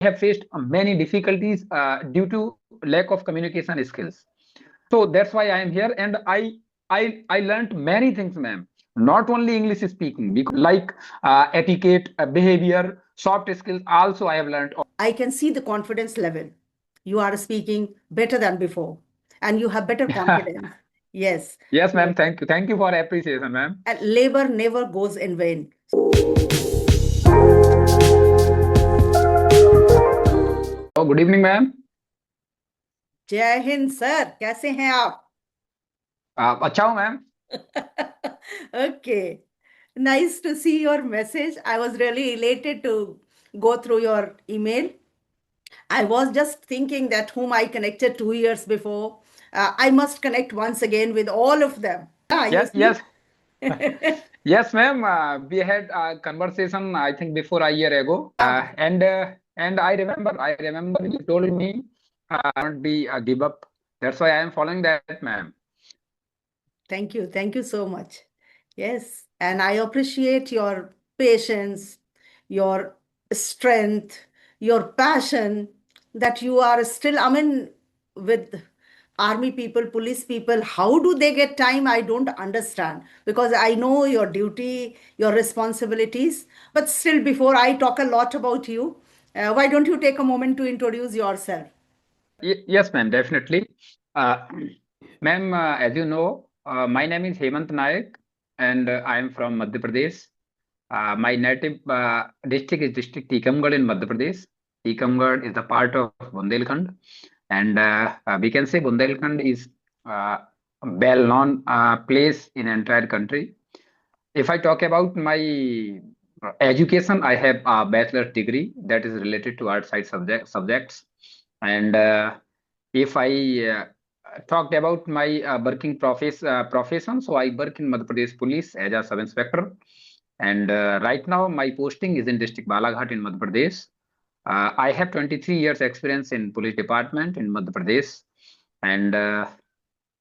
have faced many difficulties due to lack of communication skills. So that's why I am here, and I learned many things, ma'am. Not only English speaking, because like etiquette, behavior, soft skills. Also, I have learned. I can see the confidence level. You are speaking better than before, and you have better confidence. Yes. Yes, Yes. ma'am. Thank you. Thank you for appreciation, ma'am. And labor never goes in vain. Oh, good evening, ma'am. जय Hind sir, कैसे हैं आप? अच्छा हूँ, ma'am. Okay. Nice to see your message. I was really elated to go through your email. I was just thinking that whom I connected 2 years before, I must connect once again with all of them. Yeah, you Yes, see? yes. Yes, ma'am. We had a conversation, I think, before a year ago, and I remember you told me not be give up. That's why I am following that, ma'am. Thank you. Thank you so much. Yes. And I appreciate your patience, your strength, your passion that you are still, I mean, with army people, police people, how do they get time? I don't understand because I know your duty, your responsibilities. But still, before I talk a lot about you, why don't you take a moment to introduce yourself? Yes, ma'am. Definitely. Uh, Ma'am, as you know, my name is Hemant Nayak, and I am from Madhya Pradesh. My native district is District Tikamgarh in Madhya Pradesh. Tikamgarh is the part of Bundelkhand, and we can say Bundelkhand is a well-known place in entire country. If I talk about my education, I have a bachelor's degree that is related to art side subjects, and if I talked about my working profession, so I work in Madhya Pradesh Police as a sub-inspector, and right now my posting is in District Balaghat in Madhya Pradesh. I have 23 years experience in police department in Madhya Pradesh, and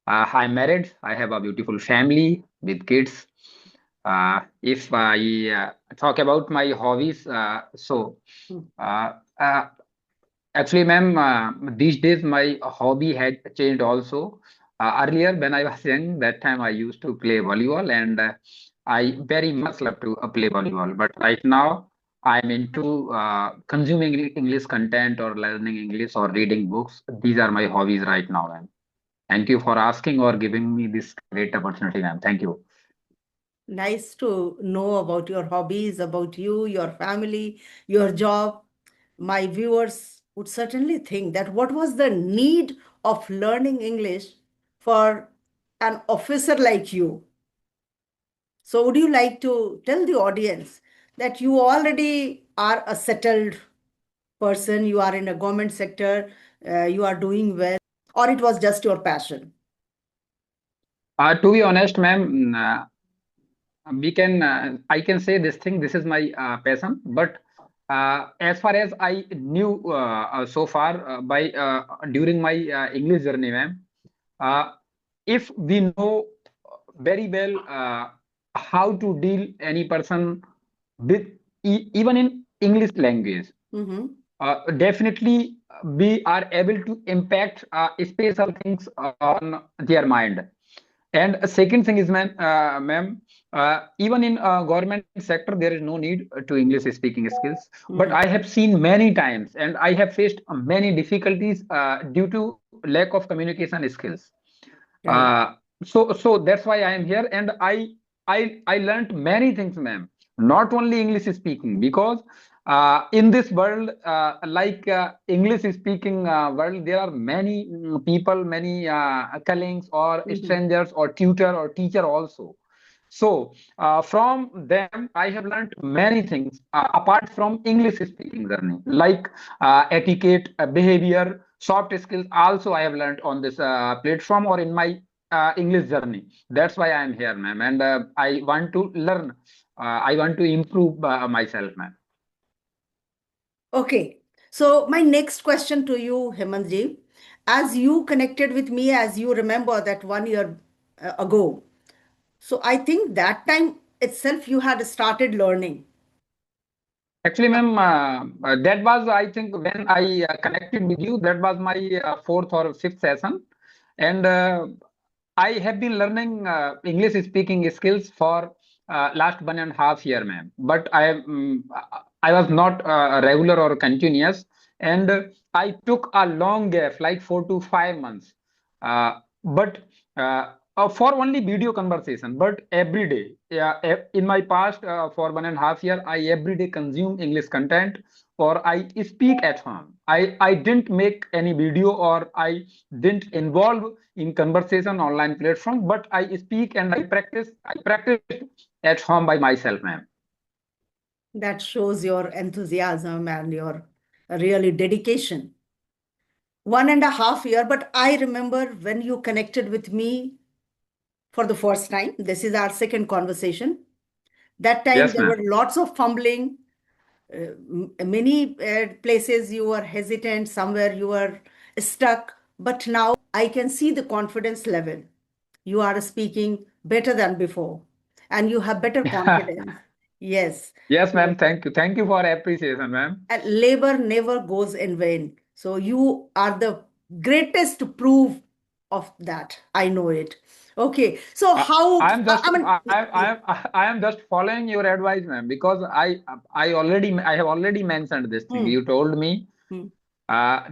I'm married. I have a beautiful family with kids. If I talk about my hobbies, Hmm. uh, uh, actually, ma'am, these days my hobby had changed also. Earlier, when I was young, that time I used to play volleyball, and I very much love to play volleyball. But right now, I'm into consuming English content or learning English or reading books. These are my hobbies right now, ma'am. Thank you for asking or giving me this great opportunity, ma'am. Thank you. Nice to know about your hobbies, about you, your family, your job. My viewers would certainly think that what was the need of learning English for an officer like you? So, would you like to tell the audience that you already are a settled person, you are in a government sector, you are doing well, or it was just your passion? To be honest, ma'am, we can I can say this thing. This is my passion, but as far as I knew so far by during my English journey, ma'am, uh, if we know very well how to deal any person with even in English language, Mm-hmm. definitely we are able to impact special things on their mind. And a second thing is, ma'am, even in government sector, there is no need to English speaking skills. But Mm-hmm. I have seen many times, and I have faced many difficulties due to lack of communication skills. Right. Uh, so that's why I am here, and I learned many things, ma'am. Not only English speaking, because in this world, like English speaking world, there are many people, many colleagues or Mm-hmm. strangers or tutor or teacher also. So from them, I have learned many things apart from English speaking journey, like etiquette, behavior, soft skills. Also, I have learned on this platform or in my English journey. That's why I am here, ma'am, and I want to learn. I want to improve myself, ma'am. Okay. So my next question to you, Hemantji, as you connected with me, as you remember that 1 year ago, so I think that time itself you had started learning. Actually, ma'am, that was, I think, when I connected with you, that was my fourth or fifth session. And I have been learning English speaking skills for last 1.5 year, ma'am. But I was not regular or continuous, and I took a long gap, like 4 to 5 months. But for only video conversation, but every day. Yeah, in my past for 1.5 year, I every day consume English content or I speak at home. I didn't make any video or I didn't involve in conversation online platform, but I speak and I practice at home by myself, ma'am. That shows your enthusiasm and your really dedication. 1.5 year, but I remember when you connected with me for the first time. This is our second conversation. That time Yes, there were ma'am. lots of fumbling. Many places you were hesitant, somewhere you were stuck. But now I can see the confidence level. You are speaking better than before, and you have better confidence. Yes. Yes, So, ma'am. Thank you. Thank you for appreciation, ma'am. and labor never goes in vain. So you are the greatest proof of that. I know it. Okay. So I, how, I am just I mean, I am just following your advice, ma'am, because I have already mentioned this thing. hmm, You told me hmm.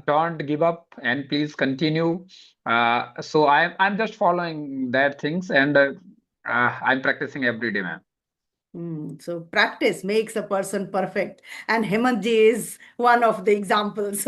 don't give up and please continue. So I'm just following that things and I'm practicing every day, ma'am. So practice makes a person perfect, and Hemantji is one of the examples.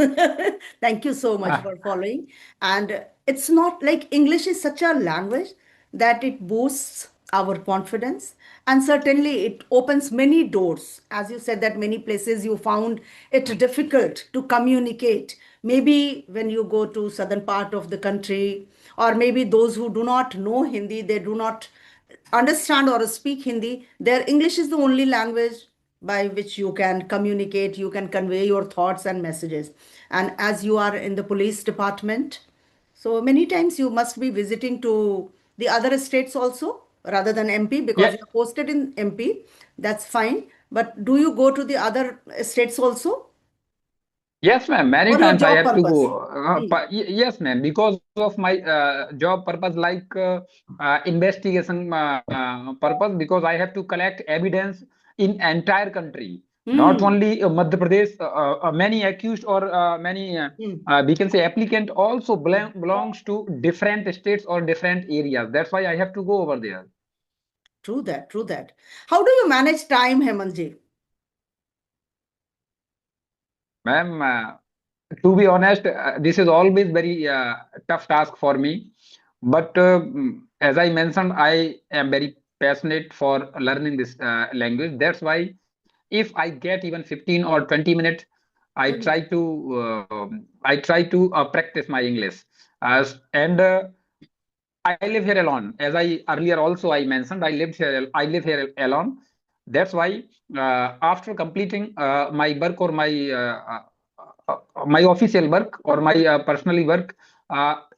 Thank you so much for following. And it's not like English is such a language that it boosts our confidence, and certainly it opens many doors. As you said, that many places you found it difficult to communicate. Maybe when you go to southern part of the country, or maybe those who do not know Hindi, they do not understand or speak Hindi, their English is the only language by which you can communicate, you can convey your thoughts and messages. And as you are in the police department, so many times you must be visiting to the other states also rather than MP because Yeah, you're posted in MP. That's fine. But do you go to the other states also yes, ma'am. Many for your times I job have to purpose? go. Hmm. Yes, ma'am. Because of my job purpose, like investigation purpose, because I have to collect evidence in entire country, not Hmm. only Madhya Pradesh. Many accused or many Hmm. we can say applicant also Hmm. belongs to different states or different areas. That's why I have to go over there. True that, true that. How do you manage time, Hemantji? Ma'am, to be honest, this is always very tough task for me. But as I mentioned, I am very passionate for learning this language. That's why if I get even 15 or 20 minutes, I try to practice my English. And I live here alone. As I earlier also I mentioned, I live here alone. That's why after completing my work or my official work or my personally work,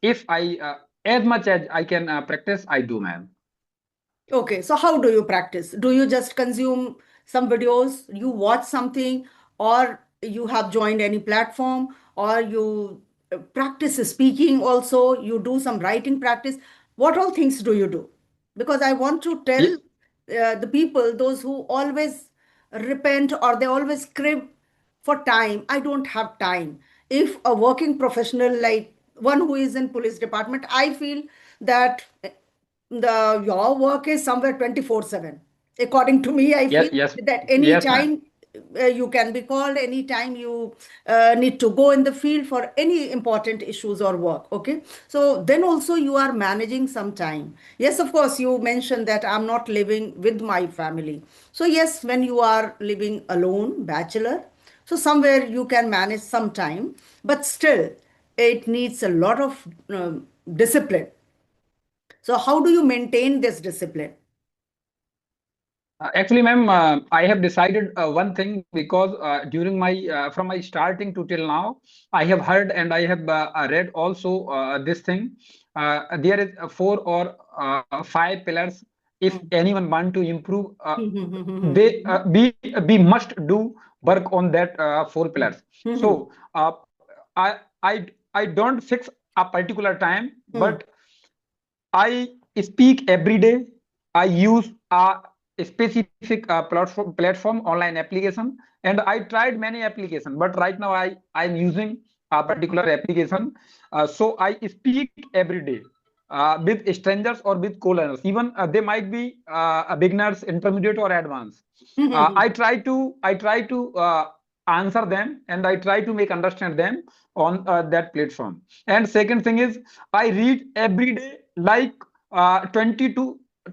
if I as much as I can practice, I do, ma'am. Okay, so how do you practice? Do you just consume some videos, you watch something, or you have joined any platform, or you practice speaking also, you do some writing practice? What all things do you do? Because I want to tell Ye- the people, those who always repent or they always crib for time. I don't have time. If a working professional like one who is in police department, I feel that the your work is somewhere 24/7. According to me, I yes, feel yes, that any yes, ma'am. time you can be called, any time you need to go in the field for any important issues or work. Okay, so then also you are managing some time. Yes, of course, you mentioned that I'm not living with my family. So yes, when you are living alone, bachelor, so somewhere you can manage some time, but still it needs a lot of discipline. So how do you maintain this discipline? Actually, ma'am, I have decided one thing because during my from my starting to till now, I have heard and I have read also this thing. There is four or five pillars. If Hmm. anyone want to improve, Hmm, hmm, hmm, hmm, they hmm, we must do work on that four Mm. pillars. Mhm. So I I I don't fix a particular time, Mm. but I speak every day. I use a specific platform online application, and I tried many applications, but right now I'm using a particular application. So I speak every day with strangers or with co-learners. Even they might be beginners, intermediate, or advanced. Mhm. I try to answer them, and I try to make understand them on that platform. And second thing is, I read every day like 20 to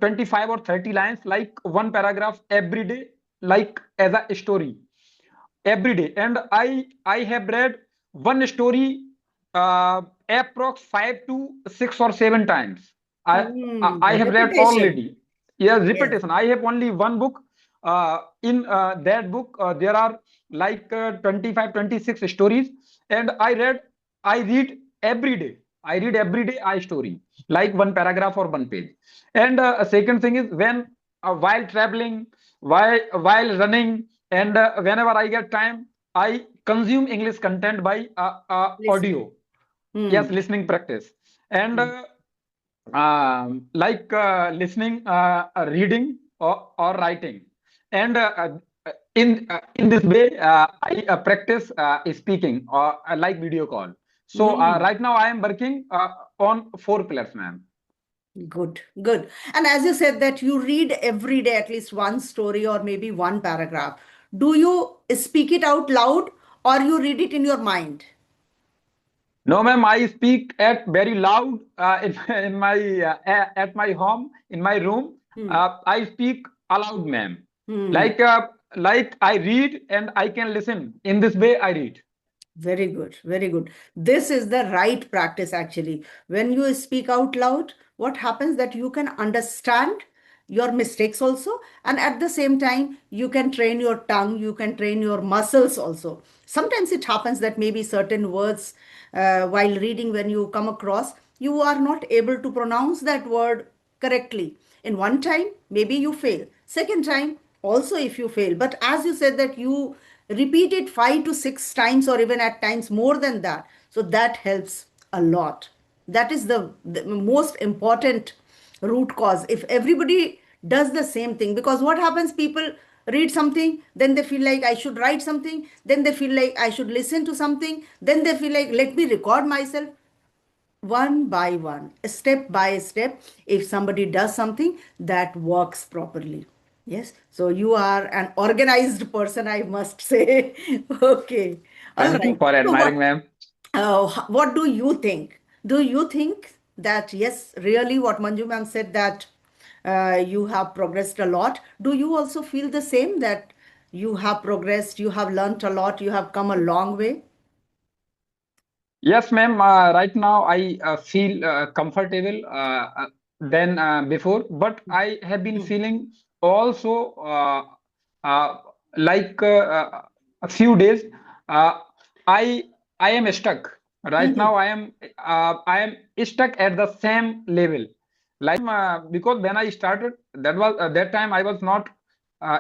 25 or 30 lines, like one paragraph every day, like as a story every day. And I have read one story approx 5 to 6 or 7 times. I I have read Repetition. already. Yes, Yes. repetition. I have only one book. In that book, there are like 25, 26 stories, and I read every day. I read every day a story, like one paragraph or one page. And second thing is, when while traveling, while running, and whenever I get time, I consume English content by Listening. audio. Yes, Hmm. listening practice. And like listening, reading, or writing. And in this way, I practice speaking, or like video call. So Hmm. right now I am working on four pillars, ma'am. Good, good. And as you said that you read every day at least one story or maybe one paragraph. Do you speak it out loud or you read it in your mind? No, ma'am, I speak at very loud in my at my home, in my room. Hmm. I speak aloud, ma'am. Hmm. Like I read and I can listen. In this way, I read. Very good, very good. This is the right practice actually. When you speak out loud, what happens that you can understand your mistakes also, and at the same time, you can train your tongue, you can train your muscles also. Sometimes it happens that maybe certain words, while reading, when you come across, you are not able to pronounce that word correctly. In one time, maybe you fail. Second time, also if you fail. But as you said that you repeat it 5 to 6 times or even at times more than that. So that helps a lot. That is the most important root cause. If everybody does the same thing, because what happens, people read something, then they feel like I should write something, then they feel like I should listen to something, then they feel like let me record myself one by one, step by step. If somebody does something that works properly. Yes. So you are an organized person, I must say. Okay. All Thank you right. for So admiring, ma'am. what do you think? Do you think that, yes, really what Manju ma'am said that you have progressed a lot? Do you also feel the same that you have progressed, you have learned a lot, you have come a long way? Yes, ma'am. Right now, I feel comfortable than before, but I have been Hmm. feeling also uh, like a few days. Uh, I I am stuck right Hmm. now. I am stuck at the same level. Like because when I started, that time I was not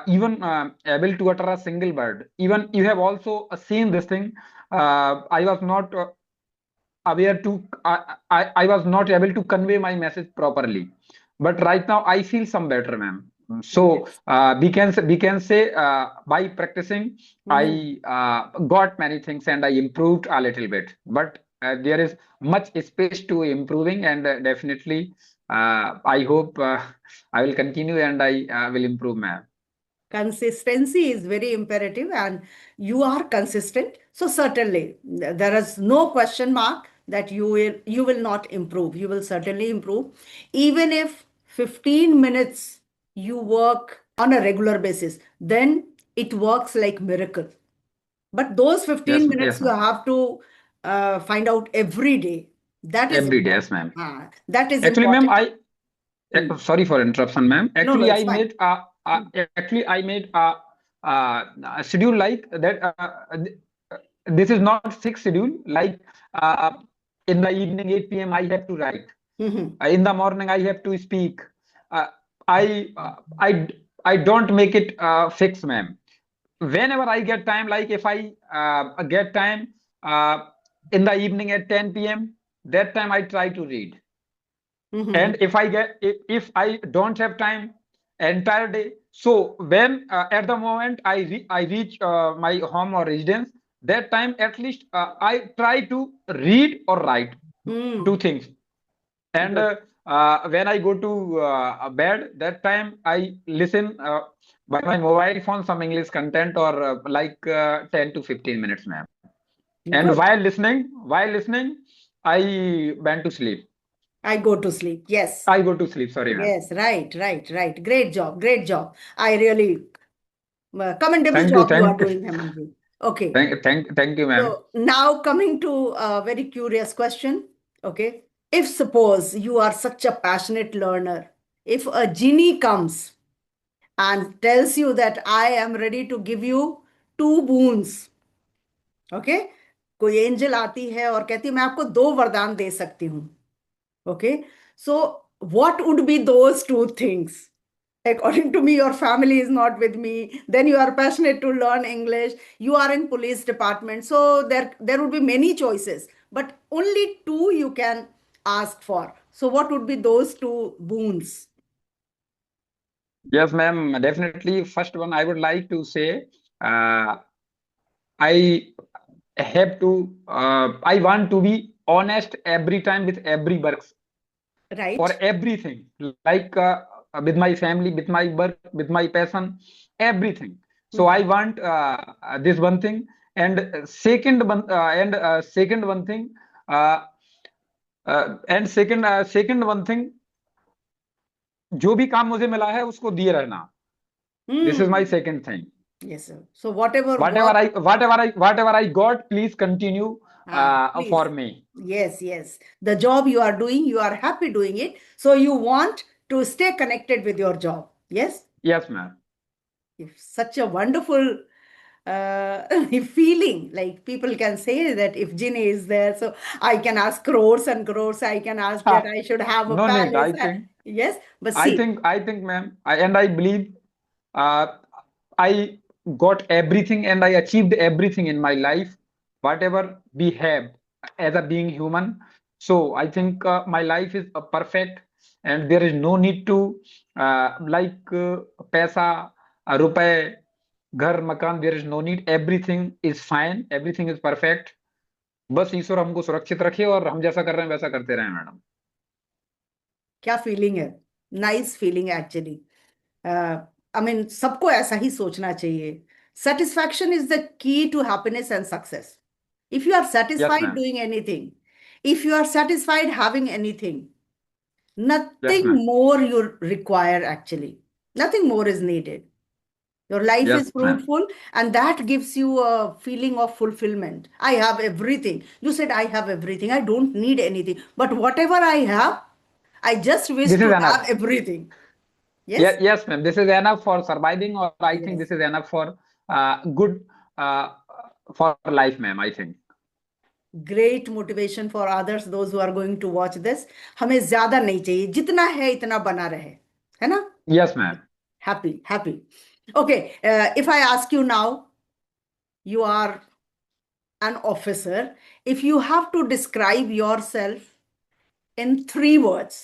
even able to utter a single word. Even you have also seen this thing. I was not aware to I was not able to convey my message properly, but right now I feel some better, ma'am. So Yes. we can say by practicing I Hmm. got many things and I improved a little bit, but there is much space to improving, and definitely I hope I will continue and I will improve, ma'am. Consistency is very imperative, and you are consistent. So certainly there is no question mark that you will not improve. You will certainly improve. Even if 15 minutes you work on a regular basis, then it works like miracle. But those Yes, 15 minutes yes, you ma'am. have to find out every day. That is Every day, important. yes, ma'am. That is Actually, ma'am, important. I Hmm. sorry for interruption, ma'am. No, no, Actually, it's fine. I made a schedule like that. This is not fixed schedule. Like uh, in the evening, 8 p.m., I have to write. Mhm. In the morning, I have to speak. Uh, I I don't make it fixed, ma'am. whenever I get time, like if I get time uh, in the evening at 10 p.m., that time I try to read. Mm-hmm. And if I don't have time entire day, so when at the moment I reach my home or residence, that time at least I try to read or write, two Mm. things. And Good. when I go to bed, that time I listen by my mobile phone some English content, or 10 to 15 minutes, ma'am. And Good. while listening, I went to sleep. I go to sleep. Yes. I go to sleep. Sorry, ma'am. Yes. Right. Right. Right. Great job. Great job. I really commendable Thank you, job you are thank, doing, Hemantji. Okay. thank you, ma'am. So now coming to a very curious question. Okay. If suppose you are such a passionate learner, if a genie comes and tells you that I am ready to give you two boons, okay, कोई angel आती है और कहती है मैं आपको दो वरदान दे सकती हूँ, okay, so what would be those two things? According to me, your family is not with me, then you are passionate to learn English, you are in police department, so there would be many choices, but only two you can ask for. So what would be those two boons? Yes, ma'am. Definitely. First one, I would like to say, I have to. I want to be honest every time with every work, for Right. everything, like with my family, with my work, with my passion, everything. So I Mhm. want this one thing, and second one thing, uh, second one thing, जो भी काम मुझे मिला है उसको दिए रहना. This is my Hmm. second thing. Yes, sir. So whatever Whatever work. I got, please continue Ah, for please. me. Yes, yes. The job you are doing, you are happy doing it. So you want to stay connected with your job. Yes? Yes, ma'am. If such a wonderful feeling, like people can say that if Ginny is there, so I can ask crores and crores, I can ask that Ha, I should have a no need. palace. Yes, but see, I think, ma'am, and I believe uh, I got everything and I achieved everything in my life, whatever we have as a being human. So I think my life is perfect, and there is no need to पैसा, रुपए, घर, मकान. There is no need. Everything is fine. Everything is perfect. बस ईश्वर हमको सुरक्षित रखे और हम जैसा कर रहे हैं वैसा करते रहें, मैडम. क्या फीलिंग है? Nice feeling actually. I mean सबको ऐसा ही सोचना चाहिए। Satisfaction is the key to happiness and success. If you are Yes, satisfied ma'am. Doing anything, if you are satisfied having anything, Yes, nothing ma'am. more you require actually. Nothing more is needed. Your life is Yes, ma'am. fruitful, and that gives you a feeling of fulfillment. I have everything. You said, I have everything. I don't need anything. But whatever I have, I just wish This is to enough. have everything. Yes? Yeah, yes, ma'am. This is enough for surviving, or I think Yes. this is enough for good uh, for life, ma'am. I think. Great motivation for others, those who are going to watch this. हमें ज्यादा नहीं चाहिए, जितना है इतना बना रहे, है ना? Yes, ma'am. Happy, happy. Okay, if I ask you now, you are an officer. If you have to describe yourself in three words,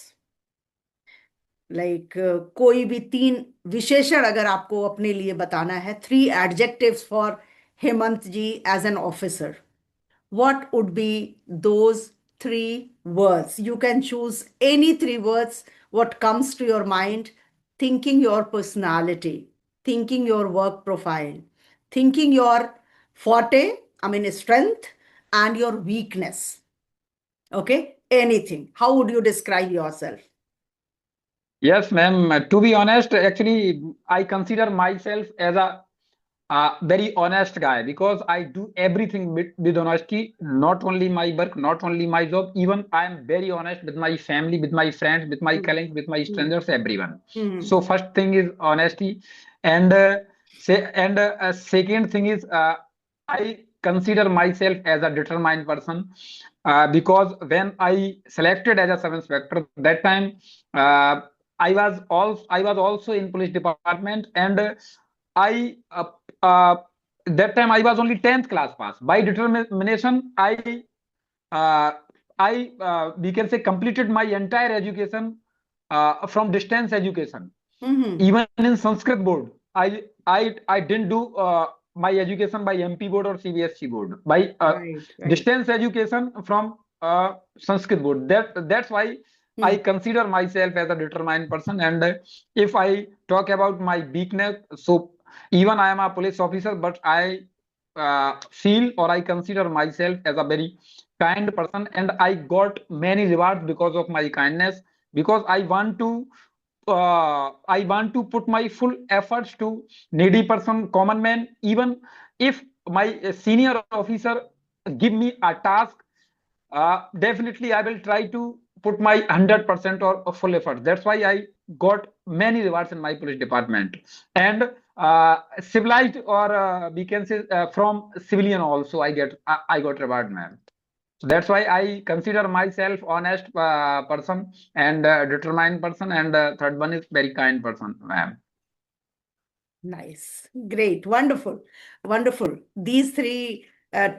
like कोई भी तीन विशेषण अगर आपको अपने लिए बताना है, three adjectives for Hemant ji as an officer, what would be those three words? You can choose any three words, what comes to your mind, thinking your personality, thinking your work profile, thinking your forte, I mean strength, and your weakness. Okay, anything. How would you describe yourself? Yes, ma'am. To be honest, actually, I consider myself as a very honest guy, because I do everything with honesty. Not only my work, not only my job. Even I am very honest with my family, with my friends, with my Hmm. colleagues, with my Hmm. strangers, everyone. Hmm. So first thing is honesty, and second thing is I consider myself as a determined person, because when I selected as a sub inspector, that time uh, I was also in police department, and I that time I was only 10th class pass. By determination, uh, we can say completed my entire education from distance education. Mm-hmm. Even in Sanskrit board, I didn't do my education by MP board or CBSE board, by Right, right. distance education from Sanskrit board. That's why I Hmm. consider myself as a determined person. And if I talk about my weakness, so even I am a police officer, but I feel or I consider myself as a very kind person, and I got many rewards because of my kindness, because I want to put my full efforts to needy person, common man. Even if my senior officer give me a task, definitely I will try to put my 100% or full effort. That's why I got many rewards in my police department. And civilized, or we can say from civilian also, I got reward, man. So that's why I consider myself honest person, and determined person, and third one is very kind person, ma'am. Nice. Great. Wonderful. Wonderful. These three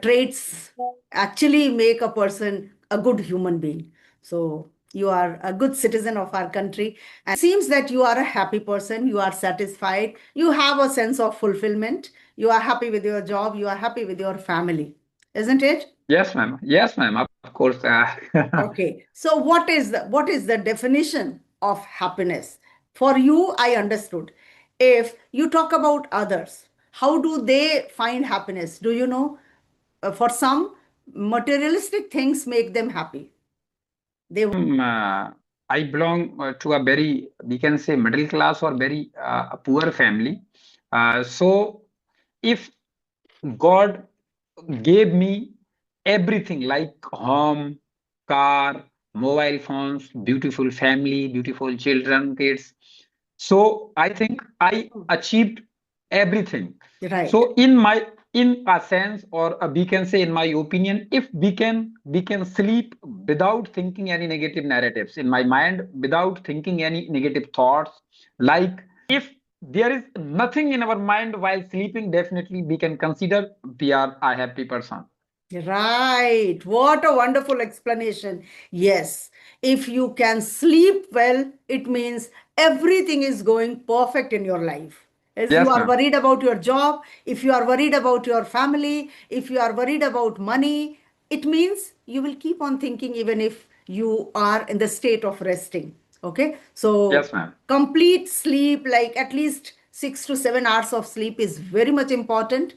traits actually make a person a good human being. So you are a good citizen of our country. And it seems that you are a happy person. You are satisfied. You have a sense of fulfillment. You are happy with your job. You are happy with your family. Isn't it? Yes, ma'am. Yes, ma'am. Of course. Okay. So what is the definition of happiness? For you, I understood. If you talk about others, how do they find happiness? Do you know? For some, materialistic things make them happy. They I belong to a very, we can say, middle class or very poor family. So if God gave me everything like home, car, mobile phones, beautiful family, beautiful children, kids. So I think I achieved everything. right. So in a sense, or we can say in my opinion, if we can sleep without thinking any negative narratives in my mind, without thinking any negative thoughts, like if there is nothing in our mind while sleeping, definitely we can consider we are a happy person. Right. What a wonderful explanation. Yes. If you can sleep well, it means everything is going perfect in your life. If you Yes, are ma'am. worried about your job, if you are worried about your family, if you are worried about money, it means you will keep on thinking even if you are in the state of resting. Okay. So, Yes, ma'am. complete sleep, like at least 6 to 7 hours of sleep, is very much important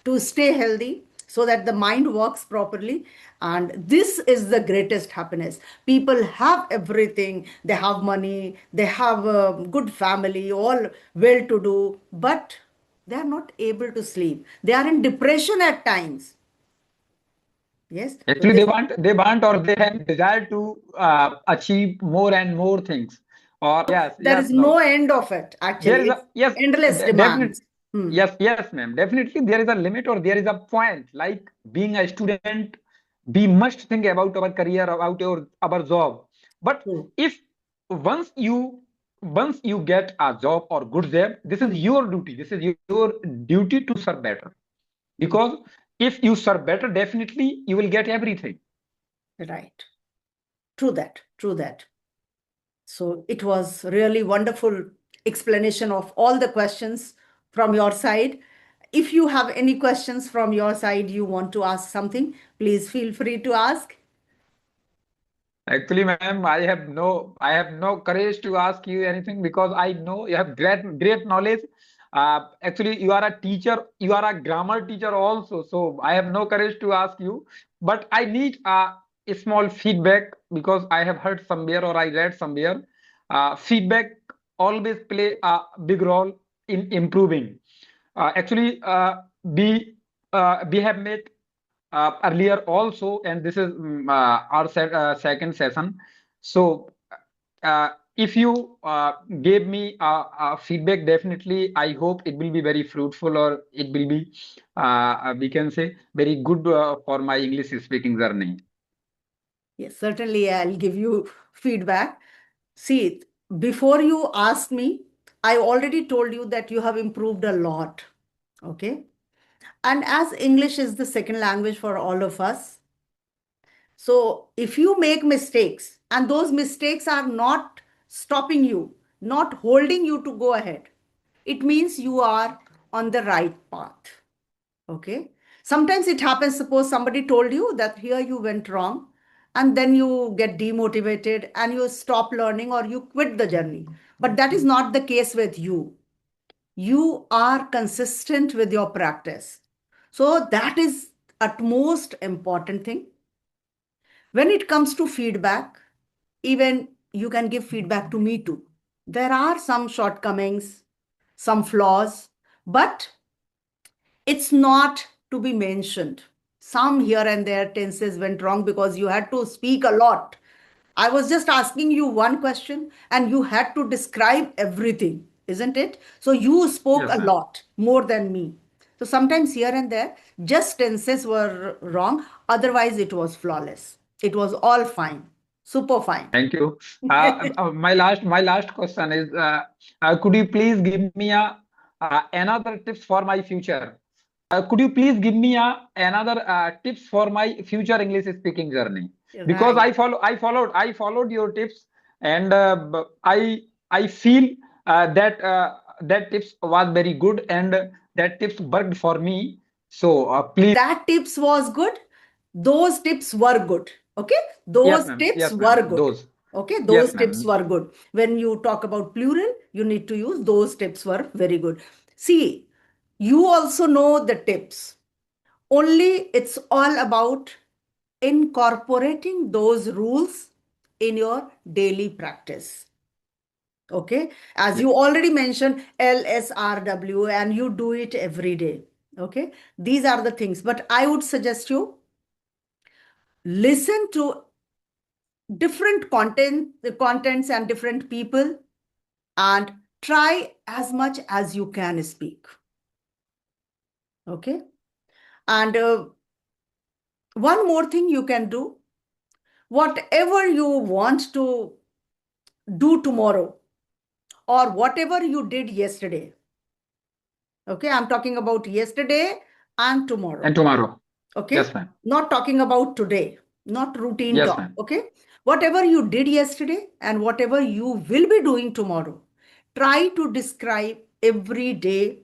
to stay healthy so that the mind works properly. And this is the greatest happiness. People have everything, they have money, they have a good family, all well to do, but they are not able to sleep, they are in depression at times. Yes, so Actually, this, they want, or they have desire to achieve more and more things. Or yes, there yes, is no no. end of it, There actually is it's a yes, endless definitely. demands. Hmm. Yes, yes, ma'am. Definitely, there is a limit or there is a point. Like being a student, we must think about our career, about our job. But True. if once you once you get a job or good job, this is Hmm. your duty. This is your duty to serve better. Because if you serve better, definitely you will get everything. Right. True that. True that. So it was really wonderful explanation of all the questions from your side. If you have any questions from your side, you want to ask something, please feel free to ask. Actually, ma'am, I have no courage to ask you anything because I know you have great knowledge. Actually, you are a teacher, you are a grammar teacher also. So I have no courage to ask you, but I need a small feedback because I have heard somewhere or I read somewhere. Feedback always play a big role in improving. Actually, we have met earlier also, and this is our second session. So, if you gave me a feedback, definitely I hope it will be very fruitful, or it will be, we can say, very good for my English speaking journey. Yes, certainly I'll give you feedback. See, before you asked me, I already told you that you have improved a lot. Okay. And as English is the second language for all of us, so if you make mistakes and those mistakes are not stopping you, not holding you to go ahead, it means you are on the right path. Okay. Sometimes it happens, suppose somebody told you that here you went wrong, and then you get demotivated and you stop learning or you quit the journey. But that is not the case with you. You are consistent with your practice. So that is utmost important thing. When it comes to feedback, even you can give feedback to me too. There are some shortcomings, some flaws, but it's not to be mentioned. Some here and there tenses went wrong because you had to speak a lot. I was just asking you one question and you had to describe everything, isn't it? So you spoke Yes, a ma'am. lot more than me. So sometimes here and there, just tenses were wrong. Otherwise, it was flawless. It was all fine, super fine. Thank you. My last question is, could you please give me another tips for my future? Could you please give me another tips for my future English speaking journey? Because Right. I followed your tips, and I feel that tips was very good, and that tips worked for me. So please, That tips was good. Those tips were good. Okay. yes, Those ma'am. tips Yes, ma'am. were good. Those. Okay. Yes, Those tips ma'am. were good. When you talk about plural, you need to use those tips were very good. See, you also know the tips. Only it's all about incorporating those rules in your daily practice. Okay. As Ye- you already mentioned, LSRW, and you do it every day. Okay. These are the things. But I would suggest you listen to different contents and different people, and try as much as you can speak. Okay. And one more thing you can do, whatever you want to do tomorrow or whatever you did yesterday. Okay. I'm talking about yesterday and tomorrow. And tomorrow. Okay. Yes, ma'am. Not talking about today, not routine Yes, talk. ma'am. Okay. Whatever you did yesterday and whatever you will be doing tomorrow, try to describe every day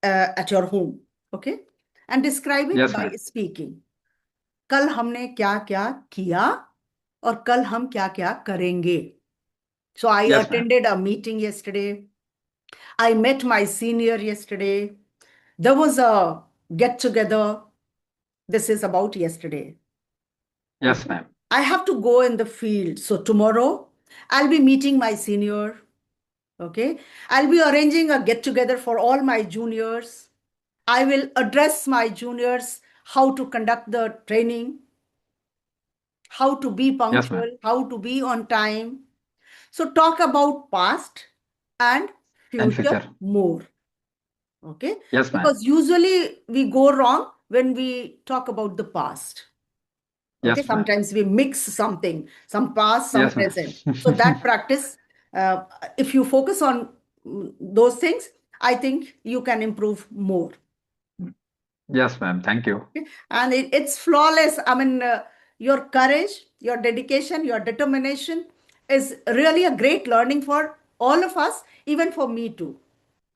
at your home. Okay. And describe it Yes, by ma'am. speaking. कल हमने क्या क्या किया और कल हम क्या क्या करेंगे. So I Yes, ma'am. attended a meeting yesterday. I met my senior yesterday. There was a get together. This is about yesterday. Yes, Okay. ma'am. I have to go in the field. So tomorrow I'll be meeting my senior. Okay. I'll be arranging a get together for all my juniors. I will address my juniors how to conduct the training, how to be Yes, ma'am. punctual, how to be on time. So talk about past and And future future. more. Okay. Yes, ma'am. Because usually we go wrong when we talk about the past. Okay. Yes, ma'am. Sometimes we mix something, some past, some Yes, ma'am. present. So that practice, uh, if you focus on those things, I think you can improve more. Yes, ma'am. Thank you. Okay. And it's flawless. I mean, your courage, your dedication, your determination is really a great learning for all of us, even for me too.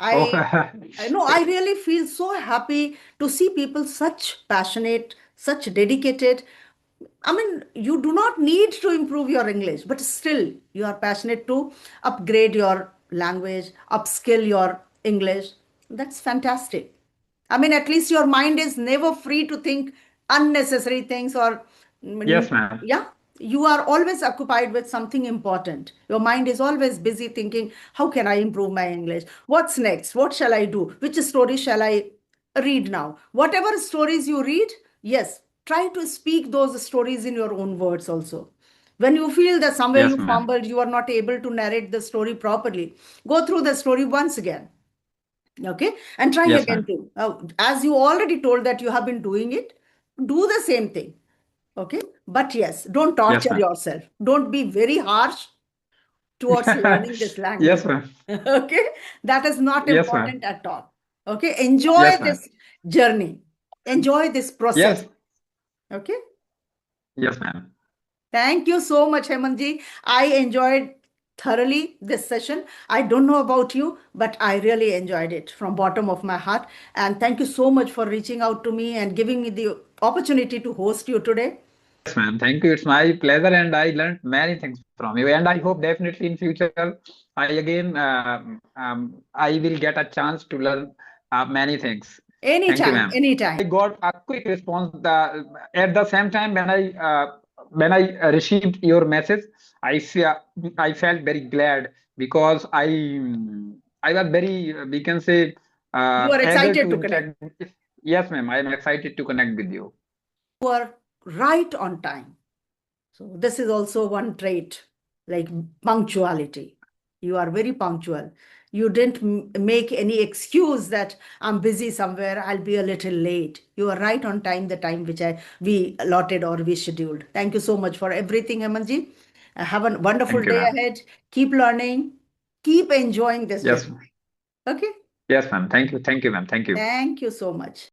Oh, I know I really feel so happy to see people such passionate, such dedicated. I mean, you do not need to improve your English, but still you are passionate to upgrade your language, upskill your English. That's fantastic. I mean, at least your mind is never free to think unnecessary things or, yes, ma'am. yeah, you are always occupied with something important. Your mind is always busy thinking, how can I improve my English? What's next? What shall I do? Which story shall I read now? Whatever stories you read, yes, try to speak those stories in your own words also. When you feel that somewhere Yes, you ma'am. fumbled, you are not able to narrate the story properly, go through the story once again. Okay. And try Yes, again ma'am. too. As you already told that you have been doing it, do the same thing. Okay. But yes, don't Yes, torture ma'am. yourself. Don't be very harsh towards learning this language. Yes, ma'am. Okay. That is not Yes, ma'am. important at all. Okay. Enjoy Yes, ma'am. this. journey. Enjoy this process. Yes, Okay. yes, ma'am. Thank you so much, Hemanji. I enjoyed thoroughly this session. I don't know about you, but I really enjoyed it from bottom of my heart. And thank you so much for reaching out to me and giving me the opportunity to host you today. Yes, ma'am. Thank you. It's my pleasure, and I learned many things from you. And I hope definitely in future, I will get a chance to learn many things. Thank you, Anytime, ma'am. I anytime. got a quick response. At the same time, when I received your message, I felt very glad because I was very we can say You are eager excited to to connect. interact. Yes, ma'am. I am excited to connect with you. You are right on time. So this is also one trait, like punctuality. You are very punctual. You didn't make any excuse that I'm busy somewhere, I'll be a little late. You are right on time, the time which we allotted or we scheduled. Thank you so much for everything, Amanji. Have a wonderful Thank you, day ma'am. ahead. Keep learning. Keep enjoying this Yes, journey. Okay? yes, ma'am. Thank you. Thank you, ma'am. Thank you. Thank you so much.